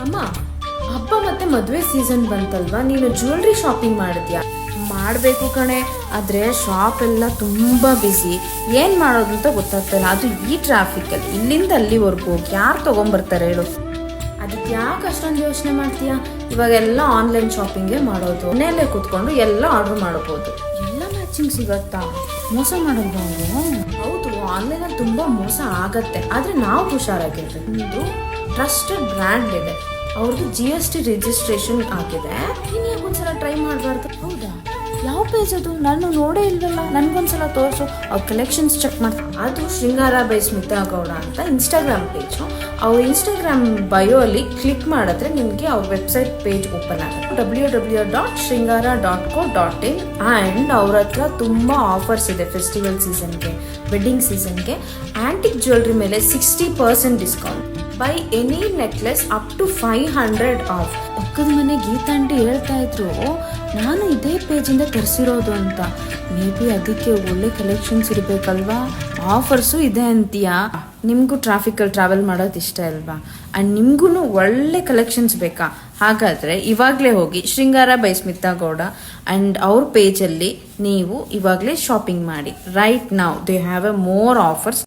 ಅಮ್ಮ, ಹಬ್ಬ ಮತ್ತೆ ಮದುವೆ ಸೀಸನ್ ಬಂತಲ್ವಾ, ನೀನು ಜ್ಯುವೆಲ್ರಿ ಶಾಪಿಂಗ್ ಮಾಡಿದ್ಯಾ? ಮಾಡಬೇಕು ಕಣೆ, ಆದರೆ ಶಾಪ್ ಎಲ್ಲ ತುಂಬ ಬ್ಯುಸಿ. ಏನು ಮಾಡೋದು ಅಂತ ಗೊತ್ತಾಗ್ತಾಯಿಲ್ಲ. ಅದು ಈ ಟ್ರಾಫಿಕಲ್ಲಿ ಇಲ್ಲಿಂದ ಅಲ್ಲಿವರೆಗೂ ಯಾರು ತೊಗೊಂಬರ್ತಾರೆ ಹೇಳು? ಅದಕ್ಕೆ ಯಾಕೆ ಅಷ್ಟೊಂದು ಯೋಚನೆ ಮಾಡ್ತೀಯಾ? ಇವಾಗೆಲ್ಲ ಆನ್ಲೈನ್ ಶಾಪಿಂಗೇ ಮಾಡೋದು. ಮನೆಯಲ್ಲೇ ಕೂತ್ಕೊಂಡು ಎಲ್ಲ ಆರ್ಡರ್ ಮಾಡ್ಬೋದು. ಎಲ್ಲ ಮ್ಯಾಚಿಂಗ್ ಸಿಗತ್ತಾ? ಮೋಸ ಮಾಡಲ್ವಾ ಅವರು? ಹೌದು, ಆನ್ಲೈನಲ್ಲಿ ತುಂಬ ಮೋಸ ಆಗತ್ತೆ, ಆದರೆ ನಾವು ಹುಷಾರಾಗಿರ್ಬೇಕು. ಒಂದು ಟ್ರಸ್ಟೆಡ್ ಬ್ರ್ಯಾಂಡ್ ಇದೆ, ಅವ್ರದ್ದು GST ರಿಜಿಸ್ಟ್ರೇಷನ್ ಆಗಿದೆ. ನೀನು ಯಾಕೊಂದ್ಸಲ ಟ್ರೈ ಮಾಡಬಾರ್ದು? ಹೌದಾ? ಯಾವ ಪೇಜ್ ಅದು? ನಾನು ನೋಡೇ ಇಲ್ವಲ್ಲ. ನನಗೊಂದ್ಸಲ ತೋರಿಸು, ಅವ್ರ ಕಲೆಕ್ಷನ್ಸ್ ಚೆಕ್ ಮಾಡ್ತೀನಿ. ಅದು ಶೃಂಗಾರ ಬೈ ಸ್ಮಿತಾ ಗೌಡ ಅಂತ ಇನ್ಸ್ಟಾಗ್ರಾಮ್ ಪೇಜು. ಅವ್ರ ಇನ್ಸ್ಟಾಗ್ರಾಮ್ ಬಯೋ ಅಲ್ಲಿ ಕ್ಲಿಕ್ ಮಾಡಿದ್ರೆ ನಿಮಗೆ ಅವ್ರ ವೆಬ್ಸೈಟ್ ಪೇಜ್ ಓಪನ್ ಆಗುತ್ತೆ. www.shringara.co.in. ಆ್ಯಂಡ್ ಅವ್ರ ಹತ್ರ ತುಂಬ ಆಫರ್ಸ್ ಇದೆ. ಫೆಸ್ಟಿವಲ್ ಸೀಸನ್ಗೆ, ವೆಡ್ಡಿಂಗ್ ಸೀಸನ್ಗೆ ಆ್ಯಂಟಿಕ್ ಜ್ಯುವೆಲ್ರಿ ಮೇಲೆ 60% discount. Buy any necklace up to 500 off. ಪಕ್ಕದ ಮನೆ ಗೀತಾಂಟಿ ಹೇಳ್ತಾ ಇದ್ರು, ನಾನು ಇದೇ ಪೇಜಿಂದ ತರಿಸಿರೋದು ಅಂತ. ಮೇ ಬಿ ಅದಕ್ಕೆ ಒಳ್ಳೆ ಕಲೆಕ್ಷನ್ಸ್ ಇರಬೇಕಲ್ವಾ? ಆಫರ್ಸು ಇದೆ ಅಂತೀಯಾ? ನಿಮಗೂ ಟ್ರಾಫಿಕಲ್ಲಿ ಟ್ರಾವೆಲ್ ಮಾಡೋದು ಇಷ್ಟ ಅಲ್ವಾ? ಆ್ಯಂಡ್ ನಿಮಗೂ ಒಳ್ಳೆ ಕಲೆಕ್ಷನ್ಸ್ ಬೇಕಾ? ಹಾಗಾದರೆ ಇವಾಗಲೇ ಹೋಗಿ ಶೃಂಗಾರ ಬೈ ಸ್ಮಿತಾ ಗೌಡ ಆ್ಯಂಡ್ ಅವ್ರ ಪೇಜಲ್ಲಿ ನೀವು ಇವಾಗಲೇ ಶಾಪಿಂಗ್ ಮಾಡಿ. Right now they have A more offers.